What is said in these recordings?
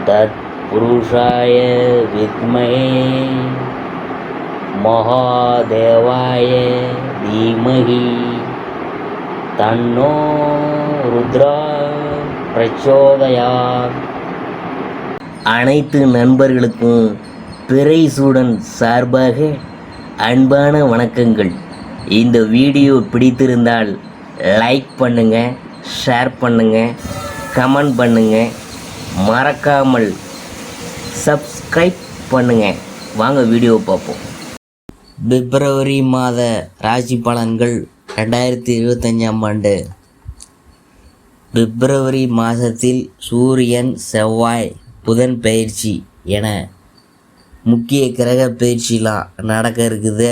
तत्पुरुषाय विद्महे महादेवाय धीमहि तन्नो रुद्रा प्रचोदयात्. அனைத்து நண்பர்களுக்கும் பிறை சூடன் சார்பாக அன்பான வணக்கங்கள். இந்த வீடியோ பிடித்திருந்தால் லைக் பண்ணுங்கள், ஷேர் பண்ணுங்கள், கமெண்ட் பண்ணுங்கள், மறக்காமல் சப்ஸ்கிரைப் பண்ணுங்கள். வாங்க வீடியோ பார்ப்போம். பிப்ரவரி மாத ராசி பலன்கள் 2025ஆம் ஆண்டு. பிப்ரவரி மாதத்தில் சூரியன், செவ்வாய், புதன் பயிற்சி என முக்கிய கிரக பயிற்சிலாம் நடக்க இருக்குது.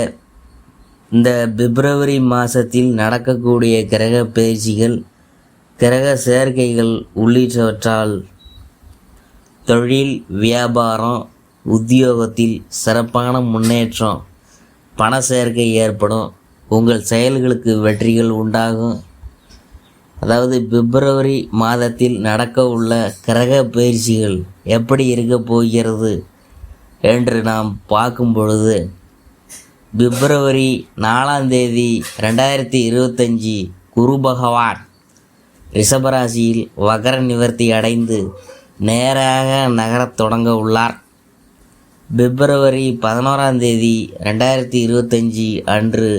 இந்த பிப்ரவரி மாதத்தில் நடக்கக்கூடிய கிரக பயிற்சிகள், கிரக சேர்க்கைகள் உள்ளிட்டவற்றால் தொழில், வியாபாரம், உத்தியோகத்தில் சிறப்பான முன்னேற்றம், பண சேர்க்கை ஏற்படும். உங்கள் செயல்களுக்கு வெற்றிகள் உண்டாகும். அதாவது பிப்ரவரி மாதத்தில் நடக்க உள்ள கிரக பயிற்சிகள் எப்படி இருக்க போகிறது என்று நாம் பார்க்கும் பொழுது, பிப்ரவரி 4ஆம் தேதி 2025 குரு பகவான் ரிஷபராசியில் வகர நிவர்த்தி அடைந்து நேராக நகரத் தொடங்க உள்ளார். பிப்ரவரி 11ஆம் தேதி 2025 அன்று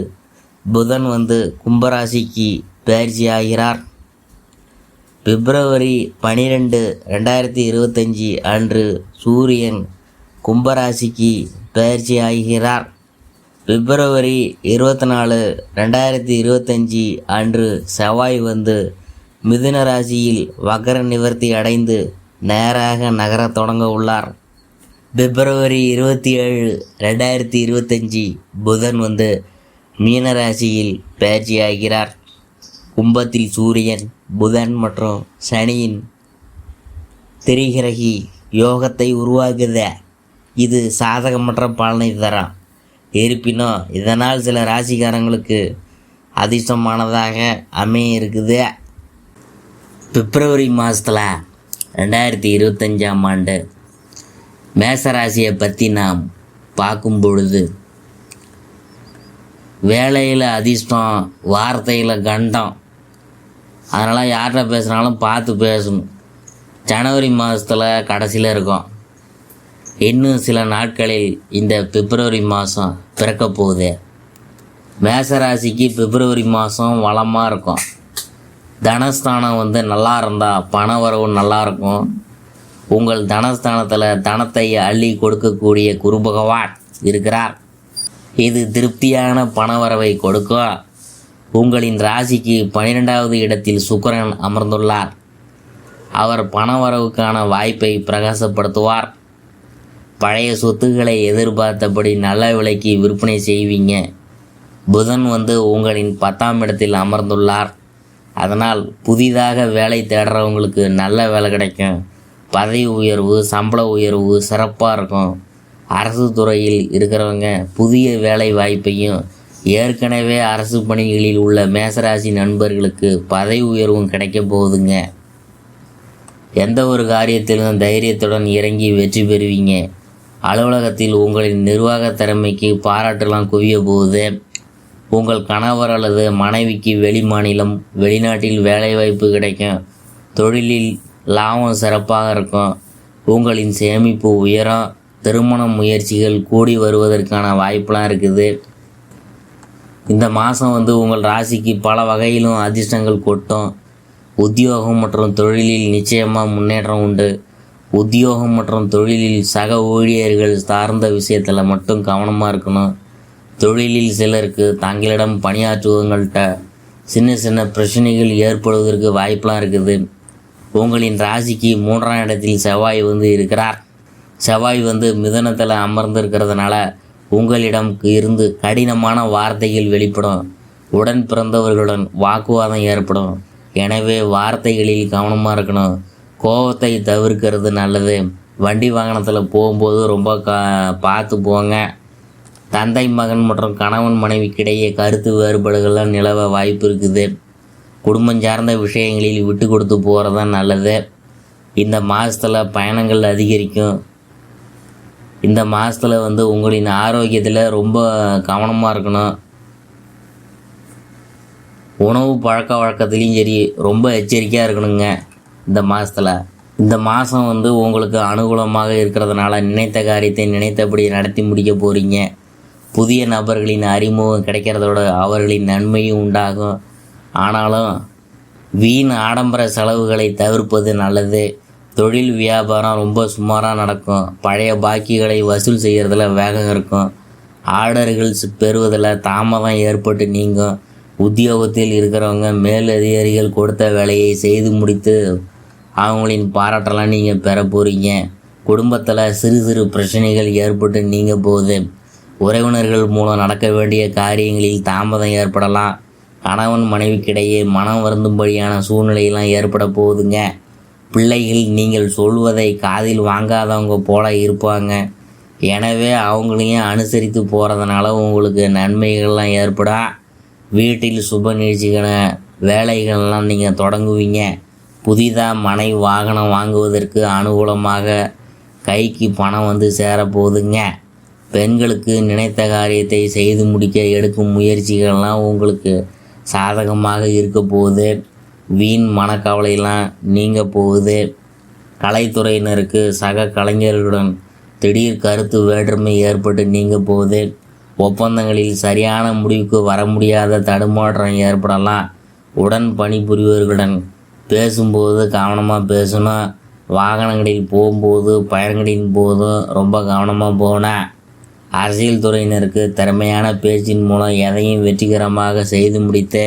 புதன் கும்பராசிக்கு பயிற்சி ஆகிறார். பிப்ரவரி 12, 2025 அன்று சூரியன் கும்பராசிக்கு பயிற்சி ஆகிறார். பிப்ரவரி 24, 2025 அன்று செவ்வாய் மிதுன ராசியில் வகர நிவர்த்தி அடைந்து நேராக நகரத் தொடங்க உள்ளார். பிப்ரவரி 27, 2025 புதன் மீன ராசியில் பயிற்சி ஆகிறார். கும்பத்தில் சூரியன், புதன் மற்றும் சனியின் திரிகிரகி யோகத்தை உருவாக்குத. இது சாதகமற்ற பலனை தரும். இருப்பினும் இதனால் சில ராசிக்காரங்களுக்கு அதிர்ஷ்டமானதாக அமைய இருக்குது. பிப்ரவரி மாதத்தில் 2025ஆம் ஆண்டு மேசராசியை பற்றி நாம் பார்க்கும் பொழுது, வேலையில் அதிர்ஷ்டம், வார்த்தையில் கண்டம். அதனால் யார்கிட்ட பேசுனாலும் பார்த்து பேசணும். ஜனவரி மாதத்தில் கடைசியில் இருக்கும். இன்னும் சில நாட்களில் இந்த பிப்ரவரி மாதம் பிறக்க போகுது. மேசராசிக்கு பிப்ரவரி மாதம் வளமாக இருக்கும். தனஸ்தானம் நல்லா இருந்தால் பண வரவு நல்லாயிருக்கும். உங்கள் தனஸ்தானத்தில் தனத்தை அள்ளி கொடுக்கக்கூடிய குரு பகவான் இருக்கிறார். இது திருப்தியான பணவரவை கொடுக்கும். உங்களின் ராசிக்கு 12வது இடத்தில் சுக்கிரன் அமர்ந்துள்ளார். அவர் பணவரவுக்கான வாய்ப்பை பிரகாசப்படுத்துவார். பழைய சொத்துக்களை எதிர்பார்த்தபடி நல்ல விலைக்கு விற்பனை செய்வீங்க. புதன் உங்களின் 10ஆம் இடத்தில் அமர்ந்துள்ளார். அதனால் புதிதாக வேலை தேடுறவங்களுக்கு நல்ல வேலை கிடைக்கும். பதவி உயர்வு, சம்பள உயர்வு சிறப்பாக இருக்கும். அரசு துறையில் இருக்கிறவங்க புதிய வேலை வாய்ப்பையும், ஏற்கனவே அரசு பணிகளில் உள்ள மேசராசி நண்பர்களுக்கு பதவி உயர்வும் கிடைக்க போகுதுங்க. எந்த ஒரு காரியத்திலும் தைரியத்துடன் இறங்கி வெற்றி பெறுவீங்க. அலுவலகத்தில் உங்களின் நிர்வாக திறமைக்கு பாராட்டுலாம் குவிய போகுது. உங்கள் கணவர் அல்லது மனைவிக்கு வெளி மாநிலம், வெளிநாட்டில் வேலைவாய்ப்பு கிடைக்கும். தொழிலில் லாபம் சிறப்பாக இருக்கும். உங்களின் சேமிப்பு உயரும். திருமண முயற்சிகள் கூடி வருவதற்கான வாய்ப்பெலாம் இருக்குது. இந்த மாதம் உங்கள் ராசிக்கு பல வகையிலும் அதிர்ஷ்டங்கள் கொட்டும். உத்தியோகம் மற்றும் தொழிலில் நிச்சயமாக முன்னேற்றம் உண்டு. உத்தியோகம் மற்றும் தொழிலில் சக ஊழியர்கள் சார்ந்த விஷயத்தில் மட்டும் கவனமாக இருக்கணும். தொழிலில் சிலருக்கு தங்களிடம் பணியாற்றுவங்கள்ட்ட சின்ன சின்ன பிரச்சனைகள் ஏற்படுவதற்கு வாய்ப்பெலாம் இருக்குது. உங்களின் ராசிக்கு 3ஆம் இடத்தில் செவ்வாய் இருக்கிறார். செவ்வாய் மிதுனத்தில் அமர்ந்திருக்கிறதுனால உங்களிடம் இருந்து கடினமான வார்த்தைகள் வெளிப்படும். உடன் பிறந்தவர்களுடன் வாக்குவாதம் ஏற்படும். எனவே வார்த்தைகளில் கவனமாக இருக்கணும். கோபத்தை தவிர்க்கிறது நல்லது. வண்டி வாகனத்தில் போகும்போது ரொம்ப பார்த்து போங்க. தந்தை மகன் மற்றும் கணவன் மனைவிக்கிடையே கருத்து வேறுபாடுகள்லாம் நிலவ வாய்ப்பு இருக்குது. குடும்பம் சார்ந்த விஷயங்களில் விட்டு கொடுத்து போகிறது தான் நல்லது. இந்த மாதத்தில் பயணங்கள் அதிகரிக்கும். இந்த மாதத்தில் வந்து உங்களின் ஆரோக்கியத்தில் ரொம்ப கவனமாக இருக்கணும். உணவு பழக்க வழக்கத்துலேயும் சரி ரொம்ப எச்சரிக்கையாக இருக்கணுங்க. இந்த மாதத்தில் இந்த மாதம் வந்து உங்களுக்கு அனுகூலமாக இருக்கிறதுனால நினைத்த காரியத்தை நினைத்தபடி நடத்தி முடிக்க போகிறீங்க. புதிய நபர்களின் அறிமுகம் கிடைக்கிறதோட அவர்களின் நன்மையும் உண்டாகும். ஆனாலும் வீண் ஆடம்பர செலவுகளை தவிர்ப்பது நல்லது. தொழில் வியாபாரம் ரொம்ப சுமாராக நடக்கும். பழைய பாக்கிகளை வசூல் செய்கிறதுல வேகம் இருக்கும். ஆர்டர்கள் பெறுவதில் தாமதம் ஏற்பட்டு நீங்கும். உத்தியோகத்தில் இருக்கிறவங்க மேலதிகாரிகள் கொடுத்த வேலையை செய்து முடித்து அவங்களின் பாராட்டெல்லாம் நீங்கள் பெற போகிறீங்க. குடும்பத்தில் சிறு சிறு பிரச்சனைகள் ஏற்பட்டு நீங்க போகுது. உறவினர்கள் மூலம் நடக்க வேண்டிய காரியங்களில் தாமதம் ஏற்படலாம். கணவன் மனைவிக்கிடையே மனம் வருந்தும்படியான சூழ்நிலையெல்லாம் ஏற்பட போகுதுங்க. பிள்ளைகள் நீங்கள் சொல்வதை காதில் வாங்காதவங்க போல இருப்பாங்க. எனவே அவங்களையும் அனுசரித்து போகிறதுனால உங்களுக்கு நன்மைகள்லாம் ஏற்படா. வீட்டில் சுப நிகழ்ச்சிக்கான வேலைகள்லாம் நீங்கள் தொடங்குவீங்க. புதிதாக மனை வாகனம் வாங்குவதற்கு அனுகூலமாக கைக்கு பணம் வந்து சேரப்போகுதுங்க. பெண்களுக்கு நினைத்த காரியத்தை செய்து முடிக்க எடுக்கும் முயற்சிகள்லாம் உங்களுக்கு சாதகமாக இருக்க போகுது. வீண் மனக்கவலையெல்லாம் நீங்க போகுது. கலைத்துறையினருக்கு சக கலைஞர்களுடன் திடீர் கருத்து வேற்றுமை ஏற்பட்டு நீங்க போகுது. ஒப்பந்தங்களில் சரியான முடிவுக்கு வர முடியாத தடுமாற்றம் ஏற்படலாம். உடன் பணிபுரிபவர்களுடன் பேசும்போது கவனமாக பேசணும். வாகனங்களில் போகும்போது பயணங்களின் போதும் ரொம்ப கவனமாக போகணும். அரசியல் துறையினருக்கு திறமையான பேச்சின் மூலம் எதையும் வெற்றிகரமாக செய்து முடித்து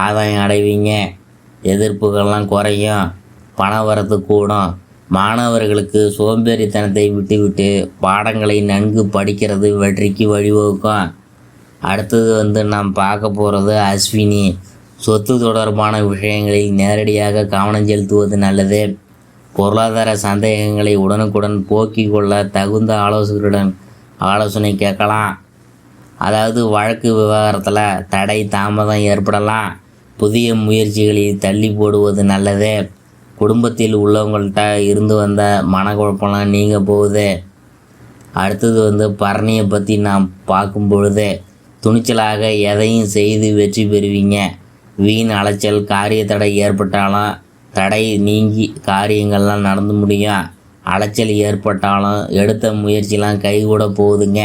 ஆதாயம் அடைவீங்க. எதிர்ப்புகள்லாம் குறையும். பண வரத்து கூடும். மாணவர்களுக்கு சோம்பேறித்தனத்தை விட்டுவிட்டு பாடங்களை நன்கு படிக்கிறது வெற்றிக்கு வழிவகுக்கும். அடுத்தது வந்து நாம் பார்க்க போகிறது அஸ்வினி. சொத்து தொடர்பான விஷயங்களில் நேரடியாக கவனம் செலுத்துவது நல்லது. பொருளாதார சந்தேகங்களை உடனுக்குடன் போக்கிக் கொள்ள தகுந்த ஆலோசகருடன் ஆலோசனை கேட்கலாம். அதாவது வழக்கு விவகாரத்தில் தடை தாமதம் ஏற்படலாம். புதிய முயற்சிகளில் தள்ளி போடுவது நல்லது. குடும்பத்தில் உள்ளவங்கள்ட்ட இருந்து வந்த மனக்குழப்பம்லாம் நீங்க போகுது. அடுத்தது வந்து பரணியை பற்றி நாம் பார்க்கும் பொழுது துணிச்சலாக எதையும் செய்து வெற்றி பெறுவீங்க. வீண் அலைச்சல் காரிய தடை ஏற்பட்டாலும் தடை நீங்கி காரியங்கள்லாம் நடந்து முடியும். அலைச்சல் ஏற்பட்டாலும் எடுத்த முயற்சிலாம் கைகூட போகுதுங்க.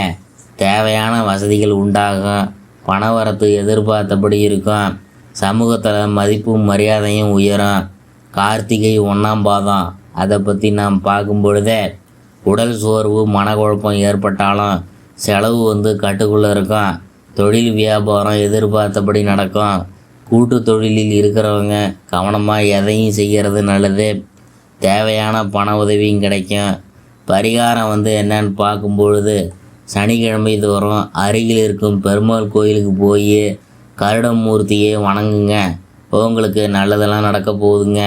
தேவையான வசதிகள் உண்டாகும். பணவரத்து எதிர்பார்த்தபடி இருக்கும். சமூகத்தில் மதிப்பும் மரியாதையும் உயரும். கார்த்திகை 1ஆம் பாதம் அதை பற்றி நாம் பார்க்கும் பொழுதே உடல் சோர்வு மனக்குழப்பம் ஏற்பட்டாலும் செலவு வந்து கட்டுக்குள்ளே இருக்கும். தொழில் வியாபாரம் எதிர்பார்த்தபடி நடக்கும். கூட்டு தொழிலில் இருக்கிறவங்க கவனமாக எதையும் செய்கிறது நல்லது. தேவையான பண உதவியும் கிடைக்கும். பரிகாரம் வந்து என்னன்னு பார்க்கும்பொழுது சனிக்கிழமை தோறும் அருகில் இருக்கும் பெருமாள் கோயிலுக்கு போய் கருடமூர்த்தியை வணங்குங்க. உங்களுக்கு நல்லதெல்லாம் நடக்க போகுதுங்க.